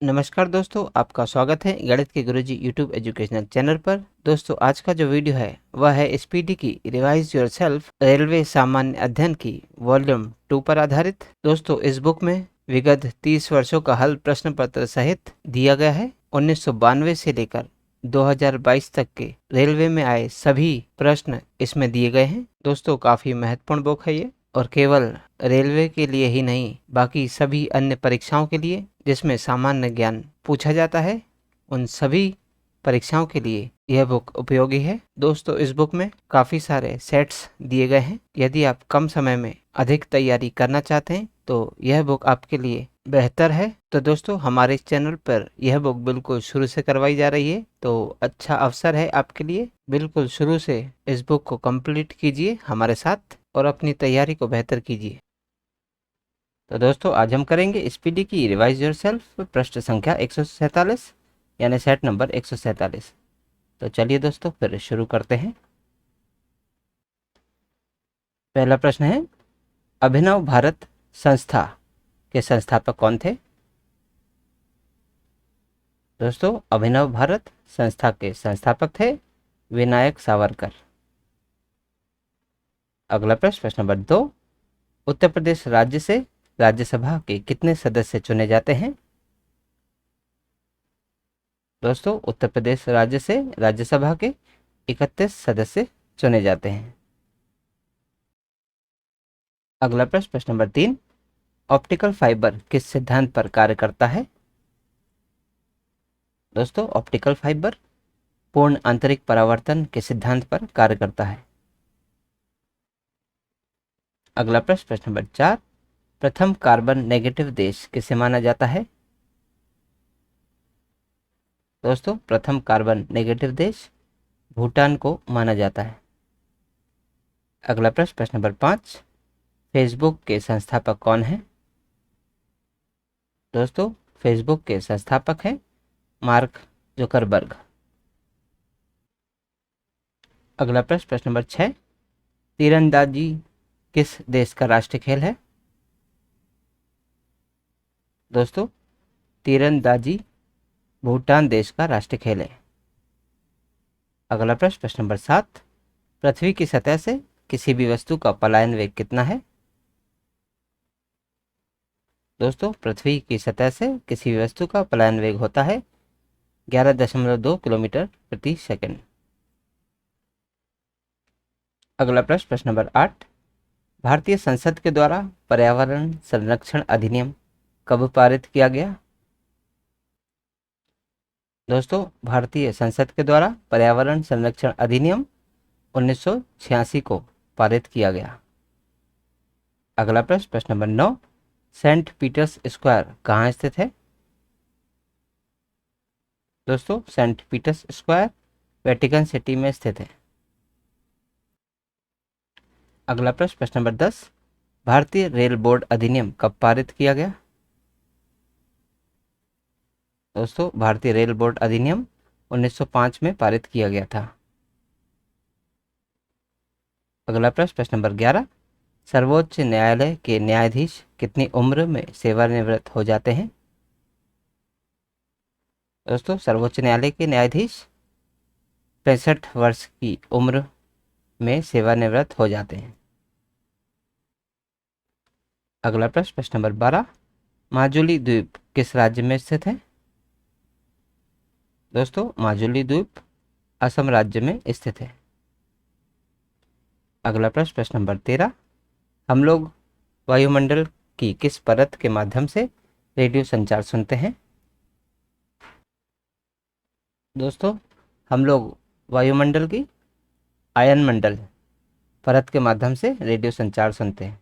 नमस्कार दोस्तों, आपका स्वागत है गणित के गुरुजी यूट्यूब एजुकेशनल चैनल पर। दोस्तों, आज का जो वीडियो है वह है एसपीडी की रिवाइज योरसेल्फ रेलवे सामान्य अध्ययन की वॉल्यूम 2 पर आधारित। दोस्तों, इस बुक में विगत 30 वर्षों का हल प्रश्न पत्र सहित दिया गया है। 1992 से लेकर 2022 तक के रेलवे में आए सभी प्रश्न इसमें दिए गए हैं। दोस्तों, काफी महत्वपूर्ण बुक है ये, और केवल रेलवे के लिए ही नहीं, बाकी सभी अन्य परीक्षाओं के लिए जिसमें सामान्य ज्ञान पूछा जाता है, उन सभी परीक्षाओं के लिए यह बुक उपयोगी है। दोस्तों, इस बुक में काफ़ी सारे सेट्स दिए गए हैं। यदि आप कम समय में अधिक तैयारी करना चाहते हैं तो यह बुक आपके लिए बेहतर है। तो दोस्तों, हमारे चैनल पर यह बुक बिल्कुल शुरू से करवाई जा रही है, तो अच्छा अवसर है आपके लिए। बिल्कुल शुरू से इस बुक को कंप्लीट कीजिए हमारे साथ और अपनी तैयारी को बेहतर कीजिए। तो दोस्तों, आज हम करेंगे एसपीडी की रिवाइज योरसेल्फ पृष्ठ संख्या 147 यानी सेट नंबर 147। तो चलिए दोस्तों, फिर शुरू करते हैं। पहला प्रश्न है, अभिनव भारत संस्था के संस्थापक कौन थे? दोस्तों, अभिनव भारत संस्था के संस्थापक थे विनायक सावरकर। अगला प्रश्न नंबर 2, उत्तर प्रदेश राज्य से राज्यसभा के कितने सदस्य चुने जाते हैं? दोस्तों, उत्तर प्रदेश राज्य से राज्यसभा के 31 सदस्य चुने जाते हैं। अगला प्रश्न नंबर 3, ऑप्टिकल फाइबर किस सिद्धांत पर कार्य करता है? दोस्तों, ऑप्टिकल फाइबर पूर्ण आंतरिक परावर्तन के सिद्धांत पर कार्य करता है। अगला प्रश्न नंबर 4, प्रथम कार्बन नेगेटिव देश किसे माना जाता है? दोस्तों, प्रथम कार्बन नेगेटिव देश भूटान को माना जाता है। अगला प्रश्न नंबर 5, फेसबुक के संस्थापक कौन है? दोस्तों, फेसबुक के संस्थापक हैं मार्क जुकरबर्ग। अगला प्रश्न नंबर 6, तीरंदाजी किस देश का राष्ट्रीय खेल है? दोस्तों, तीरंदाजी भूटान देश का राष्ट्रीय खेल है। अगला प्रश्न नंबर 7, पृथ्वी की सतह से किसी भी वस्तु का पलायन वेग कितना है? दोस्तों, पृथ्वी की सतह से किसी भी वस्तु का पलायन वेग होता है 11.2 किलोमीटर प्रति सेकंड। अगला प्रश्न नंबर 8, भारतीय संसद के द्वारा पर्यावरण संरक्षण अधिनियम कब पारित किया गया? दोस्तों, भारतीय संसद के द्वारा पर्यावरण संरक्षण अधिनियम 1986 को पारित किया गया। अगला प्रश्न नंबर 9, सेंट पीटर्स स्क्वायर कहाँ स्थित है? दोस्तों, Saint Peter's Square Vatican City में स्थित है। अगला प्रश्न नंबर 10, भारतीय रेल बोर्ड अधिनियम कब पारित किया गया? दोस्तों, भारतीय रेल बोर्ड अधिनियम 1905 में पारित किया गया था। अगला प्रश्न नंबर 11, सर्वोच्च न्यायालय के न्यायाधीश कितनी उम्र में सेवानिवृत्त हो जाते हैं? दोस्तों, सर्वोच्च न्यायालय के न्यायाधीश 65 वर्ष की उम्र में सेवानिवृत्त हो जाते हैं। अगला प्रश्न नंबर 12, माजुली द्वीप किस राज्य में स्थित है? दोस्तों, माजुली द्वीप असम राज्य में स्थित है। अगला प्रश्न नंबर 13, हम लोग वायुमंडल की किस परत के माध्यम से रेडियो संचार सुनते हैं? दोस्तों, हम लोग वायुमंडल की आयनमंडल परत के माध्यम से रेडियो संचार सुनते हैं।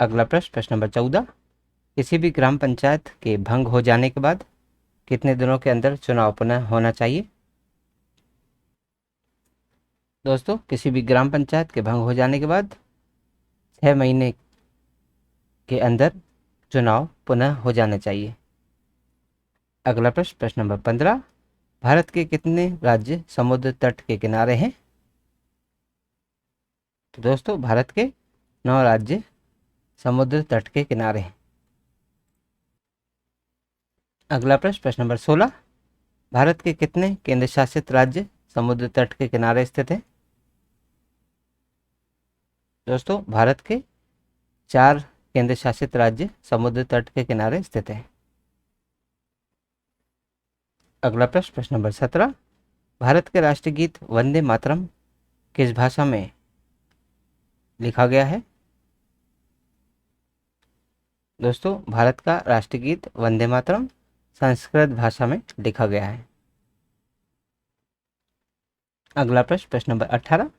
अगला प्रश्न नंबर 14, किसी भी ग्राम पंचायत के भंग हो जाने के बाद कितने दिनों के अंदर चुनाव पुनः होना चाहिए? दोस्तों, किसी भी ग्राम पंचायत के भंग हो जाने के बाद 6 महीने के अंदर चुनाव पुनः हो जाना चाहिए। अगला प्रश्न नंबर 15, भारत के कितने राज्य समुद्र तट के किनारे हैं? तो दोस्तों, भारत के 9 राज्य समुद्र तट के किनारे हैं। अगला प्रश्न, प्रश्न नंबर 16, भारत के कितने केंद्र शासित राज्य समुद्र तट के किनारे स्थित हैं? दोस्तों, भारत के 4 केंद्र शासित राज्य समुद्र तट के किनारे स्थित हैं। अगला प्रश्न, प्रश्न नंबर 17, भारत के राष्ट्रीय गीत वंदे मातरम किस भाषा में लिखा गया है? दोस्तों, भारत का राष्ट्रीय गीत वंदे मातरम संस्कृत भाषा में लिखा गया है। अगला प्रश्न, प्रश्न नंबर 18,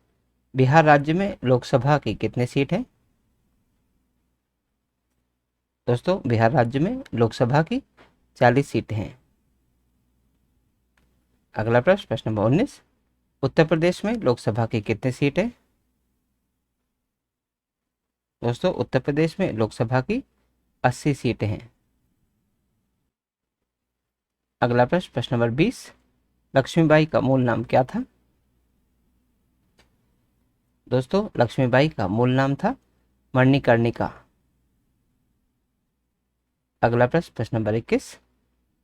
बिहार राज्य में लोकसभा की कितनी सीट है? दोस्तों, बिहार राज्य में लोकसभा की 40 सीटें हैं। अगला प्रश्न, प्रश्न नंबर 19, उत्तर प्रदेश में लोकसभा की कितनी सीट है? दोस्तों, उत्तर प्रदेश में लोकसभा की 80 सीटें हैं। अगला प्रश्न, प्रश्न नंबर 20, लक्ष्मीबाई का मूल नाम क्या था? दोस्तों, लक्ष्मीबाई का मूल नाम था मणिकर्णिका। अगला प्रश्न, प्रश्न नंबर 21,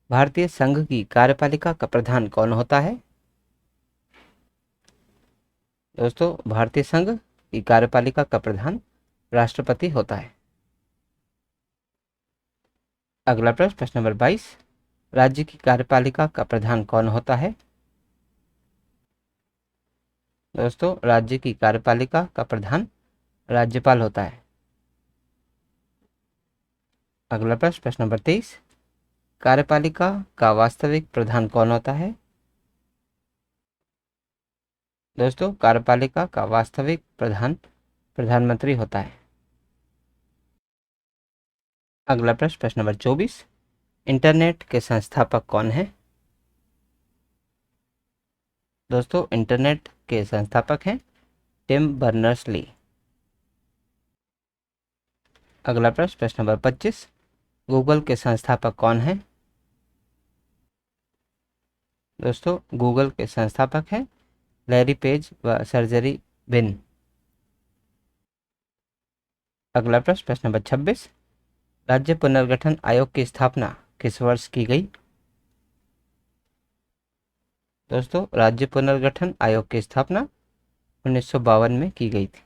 भारतीय संघ की कार्यपालिका का प्रधान कौन होता है? दोस्तों, भारतीय संघ की कार्यपालिका का प्रधान राष्ट्रपति होता है। अगला प्रश्न, प्रश्न नंबर 22, राज्य की कार्यपालिका का प्रधान कौन होता है? दोस्तों, राज्य की कार्यपालिका का प्रधान राज्यपाल होता है। अगला प्रश्न, प्रश्न नंबर 23, कार्यपालिका का वास्तविक प्रधान कौन होता है? दोस्तों, कार्यपालिका का वास्तविक प्रधान प्रधानमंत्री होता है। अगला प्रश्न, प्रश्न नंबर 24, इंटरनेट के संस्थापक कौन है? दोस्तों, इंटरनेट के संस्थापक हैं टिम बर्नर्स-ली। अगला प्रश्न, प्रश्न नंबर 25, गूगल के संस्थापक कौन हैं? दोस्तों, गूगल के संस्थापक हैं लैरी पेज व सर्जरी बिन। अगला प्रश्न, प्रश्न नंबर 26, राज्य पुनर्गठन आयोग की स्थापना किस वर्ष की गई? दोस्तों, राज्य पुनर्गठन आयोग की स्थापना 1952 में की गई थी।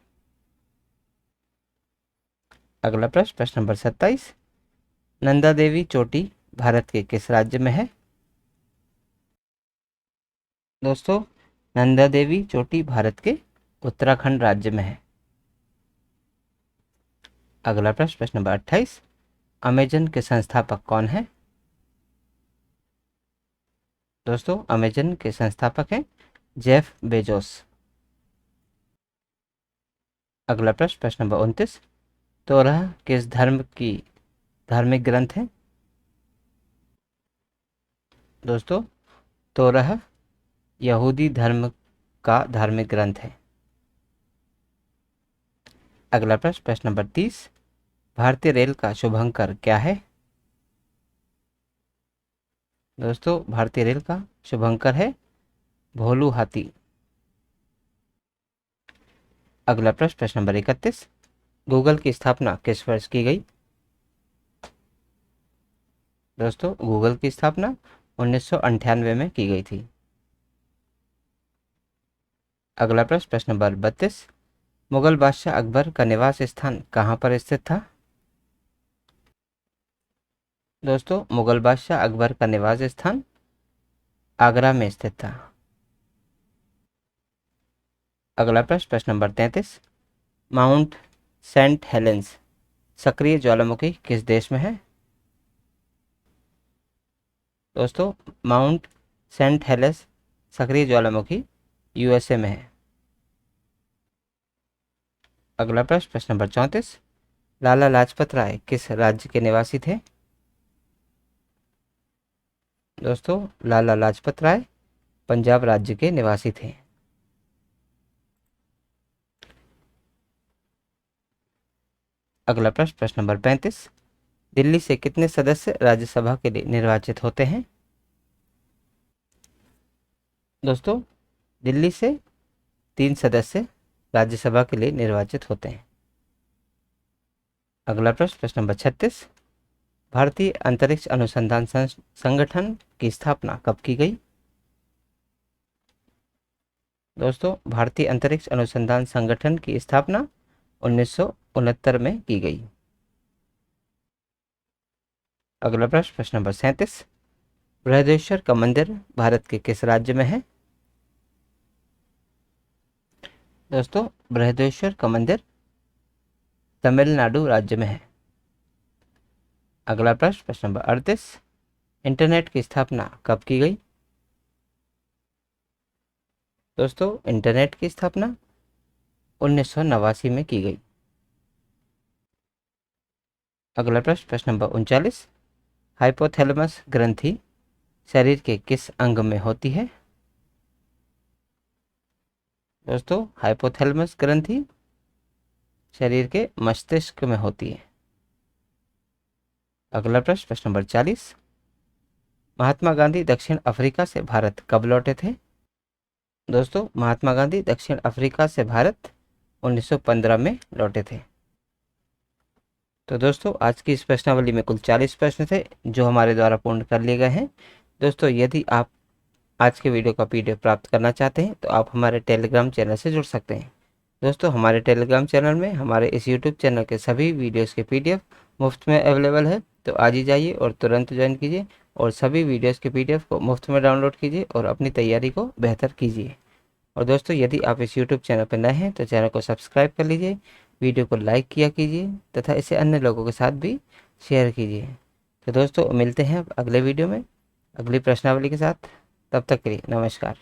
अगला प्रश्न, प्रश्न नंबर 27, नंदा देवी चोटी भारत के किस राज्य में है? दोस्तों, नंदा देवी चोटी भारत के उत्तराखंड राज्य में है। अगला प्रश्न, प्रश्न नंबर 28, अमेजन के संस्थापक कौन है? दोस्तों, अमेजन के संस्थापक हैं जेफ बेजोस। अगला प्रश्न, प्रश्न नंबर 29, तोरह किस धर्म की धार्मिक ग्रंथ है? दोस्तों, तोरह यहूदी धर्म का धार्मिक ग्रंथ है। अगला प्रश्न, प्रश्न नंबर 30, भारतीय रेल का शुभंकर क्या है? दोस्तों, भारतीय रेल का शुभंकर है भोलू हाथी। अगला प्रश्न, प्रश्न नंबर 31, गूगल की स्थापना किस वर्ष की गई? दोस्तों, गूगल की स्थापना 1998 में की गई थी। अगला प्रश्न, प्रश्न नंबर 32, मुगल बादशाह अकबर का निवास स्थान कहाँ पर स्थित था? दोस्तों, मुगल बादशाह अकबर का निवास स्थान आगरा में स्थित था। अगला प्रश्न, प्रश्न नंबर 33, माउंट सेंट हेलेंस सक्रिय ज्वालामुखी किस देश में है? दोस्तों, माउंट सेंट हेलेंस सक्रिय ज्वालामुखी यूएसए में है। अगला प्रश्न, प्रश्न नंबर 34, लाला लाजपत राय किस राज्य के निवासी थे? दोस्तों, लाला लाजपत राय पंजाब राज्य के निवासी थे। अगला प्रश्न, प्रश्न नंबर 35, दिल्ली से कितने सदस्य राज्यसभा के लिए निर्वाचित होते हैं? दोस्तों, दिल्ली से 3 सदस्य राज्यसभा के लिए निर्वाचित होते हैं। अगला प्रश्न, प्रश्न नंबर 36, भारतीय अंतरिक्ष अनुसंधान संगठन की स्थापना कब की गई? दोस्तों, भारतीय अंतरिक्ष अनुसंधान संगठन की स्थापना 1969 में की गई। अगला प्रश्न, प्रश्न नंबर 37, बृहदेश्वर का मंदिर भारत के किस राज्य में है? दोस्तों, बृहदेश्वर का मंदिर तमिलनाडु राज्य में है। अगला प्रश्न, प्रश्न नंबर 38, इंटरनेट की स्थापना कब की गई? दोस्तों, इंटरनेट की स्थापना 1989 में की गई। अगला प्रश्न, प्रश्न नंबर 39, हाइपोथैलेमस ग्रंथि शरीर के किस अंग में होती है? दोस्तों, हाइपोथैलेमस ग्रंथि शरीर के मस्तिष्क में होती है। अगला प्रश्न, प्रश्न नंबर 40, महात्मा गांधी दक्षिण अफ्रीका से भारत कब लौटे थे? दोस्तों, महात्मा गांधी दक्षिण अफ्रीका से भारत 1915 में लौटे थे। तो दोस्तों, आज की इस प्रश्नावली में कुल 40 प्रश्न थे जो हमारे द्वारा पूर्ण कर लिए गए हैं। दोस्तों, यदि आप आज के वीडियो का PDF प्राप्त करना चाहते हैं तो आप हमारे टेलीग्राम चैनल से जुड़ सकते हैं। दोस्तों, हमारे टेलीग्राम चैनल में हमारे इस यूट्यूब चैनल के सभी वीडियोस के PDF मुफ्त में अवेलेबल है, तो आज ही जाइए और तुरंत ज्वाइन कीजिए और सभी वीडियोस के PDF को मुफ्त में डाउनलोड कीजिए और अपनी तैयारी को बेहतर कीजिए। और दोस्तों, यदि आप इस यूट्यूब चैनल पर नए हैं तो चैनल को सब्सक्राइब कर लीजिए, वीडियो को लाइक किया कीजिए तथा इसे अन्य लोगों के साथ भी शेयर कीजिए। तो दोस्तों, मिलते हैं अगले वीडियो में अगली प्रश्नावली के साथ। तब तक के लिए नमस्कार।